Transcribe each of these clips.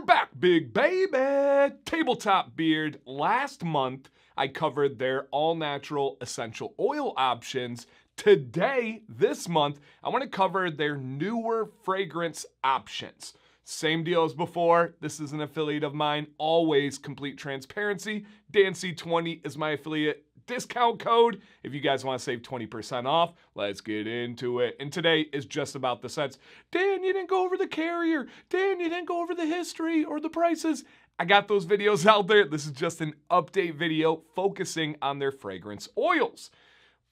We're back, big baby! Tabletop Beard. Last month, I covered their all-natural essential oil options. Today, this month, I want to cover their newer fragrance options. Same deal as before. This is an affiliate of mine. Always complete transparency. DanC20 is my affiliate discount code if you guys want to save 20% off. Let's get into it. And today is just about the scents. Dan, you didn't go over the carrier. Dan, you didn't go over the history or the prices. I got those videos out there. This is just an update video focusing on their fragrance oils.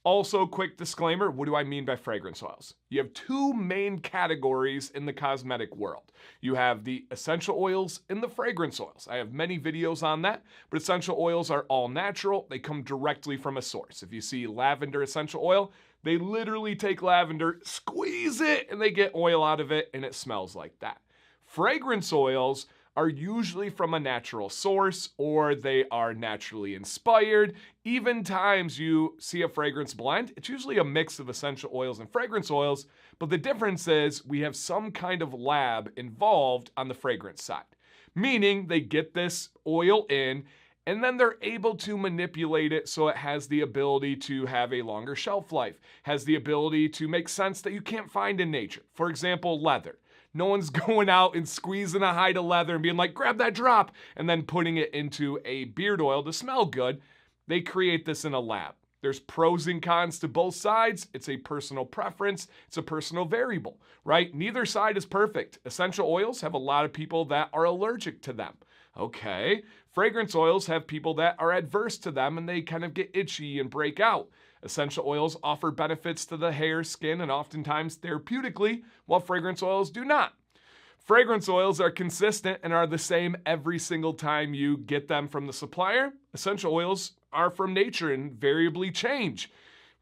Also, quick disclaimer, what do I mean by fragrance oils? You have two main categories in the cosmetic world. You have the essential oils and the fragrance oils. I have many videos on that, but essential oils are all natural. They come directly from a source. If you see lavender essential oil, they literally take lavender, squeeze it, and they get oil out of it, and it smells like that. Fragrance oils are usually from a natural source, or they are naturally inspired. Even times you see a fragrance blend, it's usually a mix of essential oils and fragrance oils, but the difference is we have some kind of lab involved on the fragrance side. Meaning they get this oil in, and then they're able to manipulate it so it has the ability to have a longer shelf life, has the ability to make scents that you can't find in nature. For example, leather. No one's going out and squeezing a hide of leather and being like, grab that drop, and then putting it into a beard oil to smell good. They create this in a lab. There's pros and cons to both sides. It's a personal preference. It's a personal variable, right? Neither side is perfect. Essential oils have a lot of people that are allergic to them. Okay. Fragrance oils have people that are adverse to them and they kind of get itchy and break out. Essential oils offer benefits to the hair, skin, and oftentimes therapeutically, while fragrance oils do not. Fragrance oils are consistent and are the same every single time you get them from the supplier. Essential oils are from nature and variably change.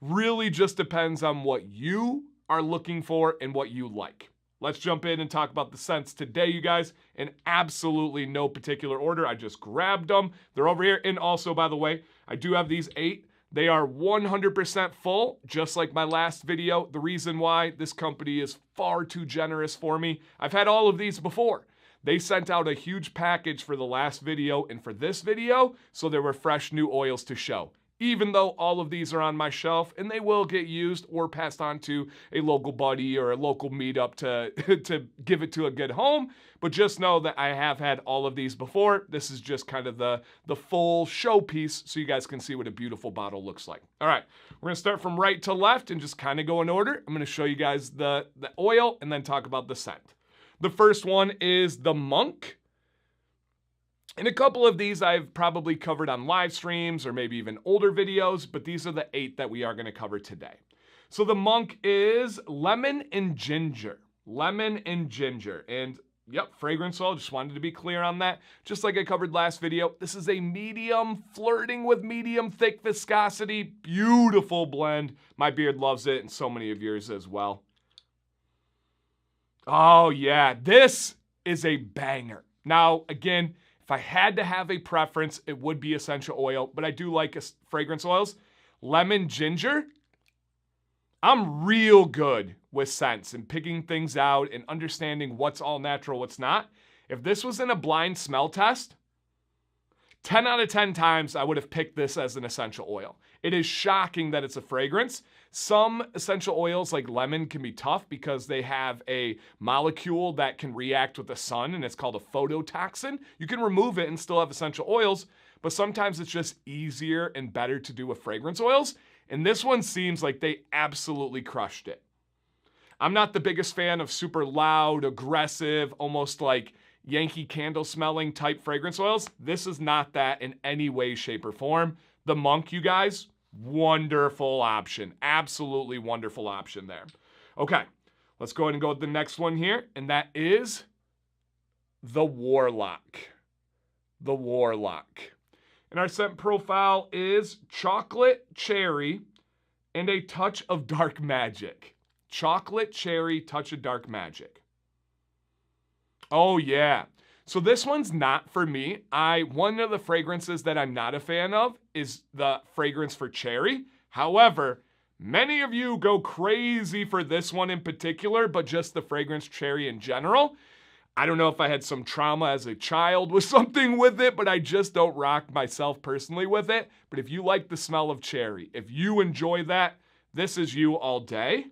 Really just depends on what you are looking for and what you like. Let's jump in and talk about the scents today, you guys, in absolutely no particular order. I just grabbed them. They're over here. And also, by the way, I do have these 8. They are 100% full, just like my last video. The reason why, this company is far too generous for me. I've had all of these before. They sent out a huge package for the last video and for this video, so there were fresh new oils to show. Even though all of these are on my shelf and they will get used or passed on to a local buddy or a local meetup to give it to a good home. But just know that I have had all of these before. This is just kind of the full showpiece so you guys can see what a beautiful bottle looks like. All right, we're gonna start from right to left and just kind of go in order. I'm gonna show you guys the oil and then talk about the scent. The first one is the Monk. And a couple of these I've probably covered on live streams or maybe even older videos, but these are the 8 that we are going to cover today. So the Monk is lemon and ginger. Lemon and ginger. And yep, fragrance oil, just wanted to be clear on that. Just like I covered last video, this is a medium, flirting with medium thick viscosity, beautiful blend. My beard loves it and so many of yours as well. Oh yeah, this is a banger. Now, again, if I had to have a preference, it would be essential oil, but I do like fragrance oils. Lemon, ginger. I'm real good with scents and picking things out and understanding what's all natural, what's not. If this was in a blind smell test, 10 out of 10 times I would have picked this as an essential oil. It is shocking that it's a fragrance. Some essential oils like lemon can be tough because they have a molecule that can react with the sun and it's called a phototoxin. You can remove it and still have essential oils, but sometimes it's just easier and better to do with fragrance oils. And this one seems like they absolutely crushed it. I'm not the biggest fan of super loud, aggressive, almost like Yankee Candle smelling type fragrance oils. This is not that in any way, shape, or form. The Monk, you guys, wonderful option. Absolutely wonderful option there. Okay, let's go ahead and go with the next one here, and that is the Warlock. The Warlock. And our scent profile is chocolate, cherry, and a touch of dark magic. Chocolate, cherry, touch of dark magic. Oh yeah. So this one's not for me. One of the fragrances that I'm not a fan of is the fragrance for cherry. However, many of you go crazy for this one in particular, but just the fragrance cherry in general. I don't know if I had some trauma as a child with something with it, but I just don't rock myself personally with it. But if you like the smell of cherry, if you enjoy that, this is you all day.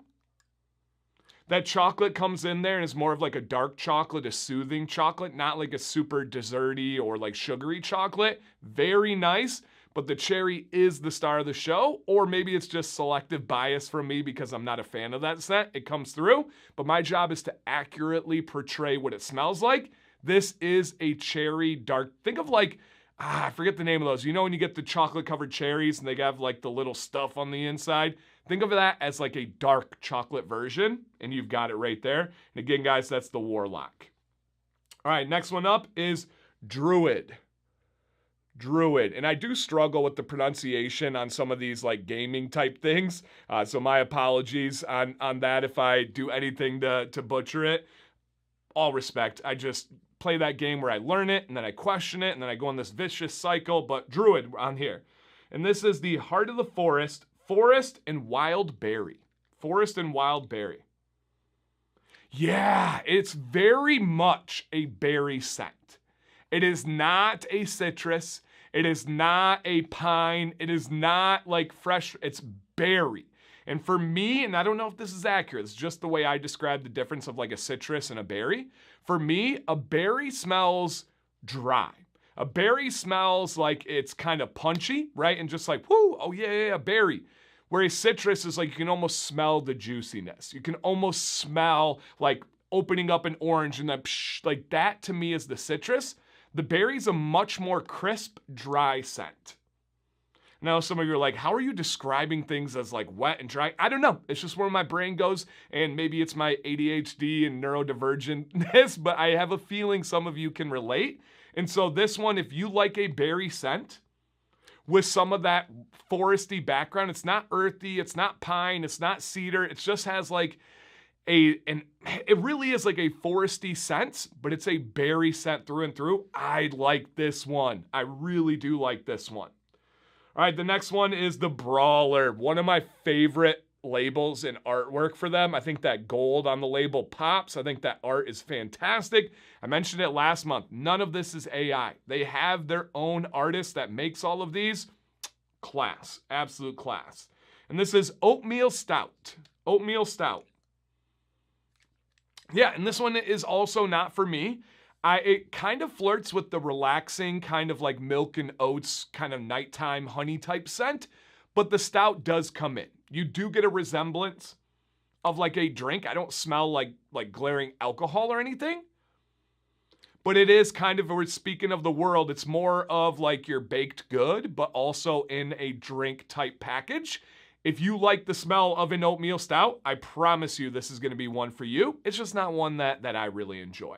That chocolate comes in there and is more of like a dark chocolate, a soothing chocolate, not like a super desserty or like sugary chocolate. Very nice, but the cherry is the star of the show, or maybe it's just selective bias from me because I'm not a fan of that scent. It comes through, but my job is to accurately portray what it smells like. This is a cherry dark. Think of like, I forget the name of those. You know when you get the chocolate covered cherries and they have like the little stuff on the inside? Think of that as like a dark chocolate version, and you've got it right there. And again, guys, that's the Warlock. All right, next one up is Druid. Druid. And I do struggle with the pronunciation on some of these like gaming type things. So my apologies on that if I do anything to butcher it. All respect. I just play that game where I learn it, and then I question it, and then I go on this vicious cycle. But Druid on here. And this is the Heart of the Forest. Forest and Wild Berry. Forest and Wild Berry. Yeah, it's very much a berry scent. It is not a citrus. It is not a pine. It is not like fresh. It's berry. And for me, and I don't know if this is accurate, it's just the way I describe the difference of like a citrus and a berry. For me, a berry smells dry. A berry smells like it's kind of punchy, right? And just like, whoo, oh yeah, berry. Whereas citrus is like you can almost smell the juiciness. You can almost smell like opening up an orange and then psh, like that to me is the citrus. The berry's a much more crisp, dry scent. Now some of you are like, how are you describing things as like wet and dry? I don't know. It's just where my brain goes, and maybe it's my ADHD and neurodivergentness, but I have a feeling some of you can relate. And so this one, if you like a berry scent, with some of that foresty background. It's not earthy, it's not pine, it's not cedar. It just has like it really is like a foresty scent, but it's a berry scent through and through. I like this one. I really do like this one. All right, the next one is the Brawler. One of my favorite labels and artwork for them. I think that gold on the label pops. I think that art is fantastic. I mentioned it last month. None of this is AI. They have their own artist that makes all of these. Class, absolute class. And this is Oatmeal Stout. Oatmeal Stout. Yeah, and this one is also not for me. It kind of flirts with the relaxing kind of like milk and oats kind of nighttime honey type scent, but the stout does come in. You do get a resemblance of like a drink. I don't smell like glaring alcohol or anything, but it is kind of, we're speaking of the world, it's more of like your baked good, but also in a drink type package. If you like the smell of an oatmeal stout, I promise you this is going to be one for you. It's just not one that I really enjoy.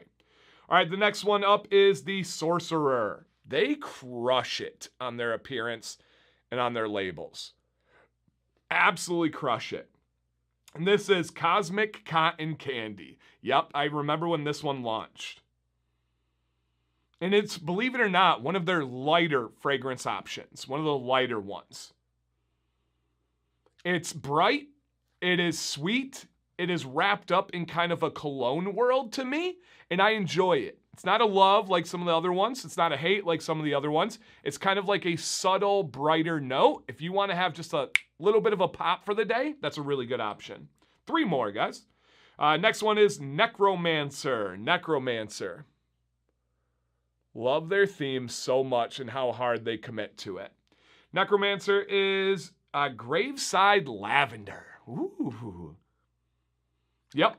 All right, the next one up is the Sorcerer. They crush it on their appearance and on their labels. Absolutely crush it. And this is Cosmic Cotton Candy. Yep, I remember when this one launched. And it's, believe it or not, one of their lighter fragrance options. One of the lighter ones. It's bright. It is sweet. It is wrapped up in kind of a cologne world to me, and I enjoy it. It's not a love like some of the other ones. It's not a hate like some of the other ones. It's kind of like a subtle, brighter note. If you want to have just a little bit of a pop for the day, that's a really good option. 3 more, guys. Next one is Necromancer. Necromancer. Love their theme so much and how hard they commit to it. Necromancer is Graveside Lavender. Ooh. Yep.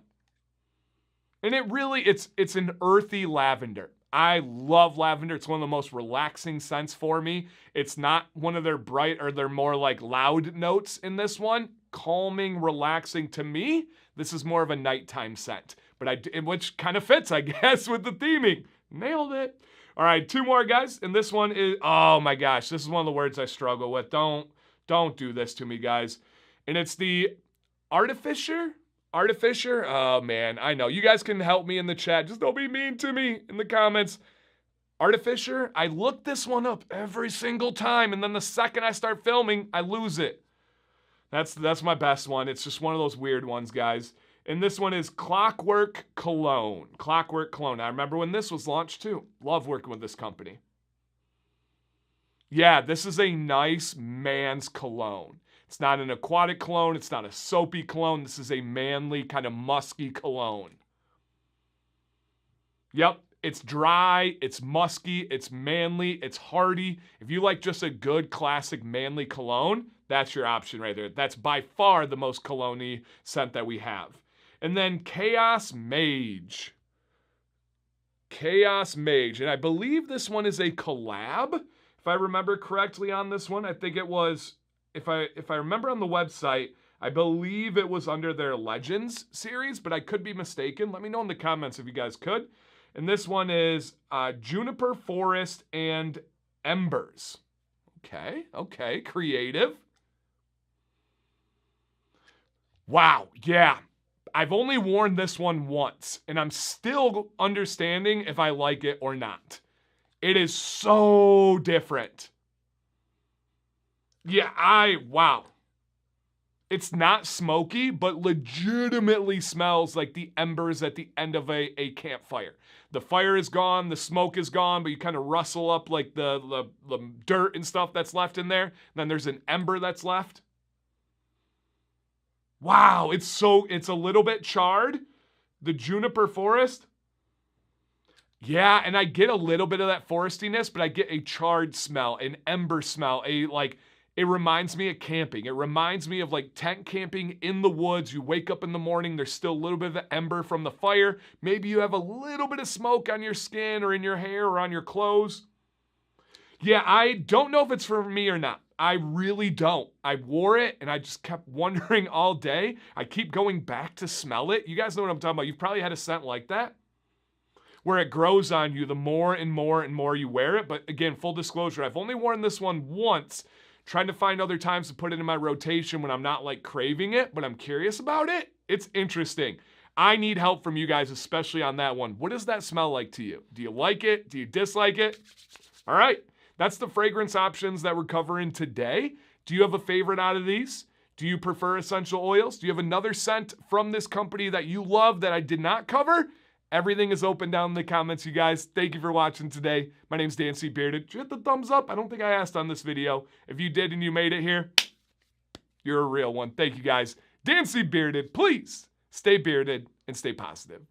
And it really, it's an earthy lavender. I love lavender. It's one of the most relaxing scents for me. It's not one of their bright or their more like loud notes in this one. Calming, relaxing to me. This is more of a nighttime scent, but which kind of fits, I guess, with the theming. Nailed it. All right, 2 more, guys. And this one is, oh my gosh, this is one of the words I struggle with. Don't do this to me, guys. And it's the Artificer. Artificer? Oh man, I know. You guys can help me in the chat. Just don't be mean to me in the comments. Artificer, I look this one up every single time, and then the second I start filming, I lose it. That's my best one. It's just one of those weird ones, guys. And this one is Clockwork Cologne. Clockwork Cologne. I remember when this was launched too. Love working with this company. Yeah, this is a nice man's cologne. It's not an aquatic cologne. It's not a soapy cologne. This is a manly, kind of musky cologne. Yep, it's dry, it's musky, it's manly, it's hearty. If you like just a good classic manly cologne, that's your option right there. That's by far the most cologne-y scent that we have. And then Chaos Mage. Chaos Mage. And I believe this one is a collab, if I remember correctly on this one. I think it was, if I remember on the website, I believe it was under their Legends series, but I could be mistaken. Let me know in the comments if you guys could. And this one is Juniper Forest and Embers. Okay, creative. Wow, yeah. I've only worn this one once, and I'm still understanding if I like it or not. It is so different. Yeah, wow. It's not smoky, but legitimately smells like the embers at the end of a campfire. The fire is gone, the smoke is gone, but you kind of rustle up like the dirt and stuff that's left in there. And then there's an ember that's left. Wow, it's a little bit charred. The Juniper Forest. Yeah, and I get a little bit of that forestiness, but I get a charred smell, an ember smell, it reminds me of camping. It reminds me of like tent camping in the woods. You wake up in the morning, there's still a little bit of the ember from the fire. Maybe you have a little bit of smoke on your skin or in your hair or on your clothes. Yeah, I don't know if it's for me or not. I really don't. I wore it and I just kept wondering all day. I keep going back to smell it. You guys know what I'm talking about. You've probably had a scent like that, where it grows on you the more and more and more you wear it. But again, full disclosure, I've only worn this one once, trying to find other times to put it in my rotation when I'm not like craving it, but I'm curious about it. It's interesting. I need help from you guys, especially on that one. What does that smell like to you? Do you like it? Do you dislike it? All right, that's the fragrance options that we're covering today. Do you have a favorite out of these? Do you prefer essential oils? Do you have another scent from this company that you love that I did not cover? Everything is open down in the comments, you guys. Thank you for watching today. My name's Dan C. Bearded. Did you hit the thumbs up? I don't think I asked on this video. If you did and you made it here, you're a real one. Thank you, guys. Dan C. Bearded. Please stay bearded and stay positive.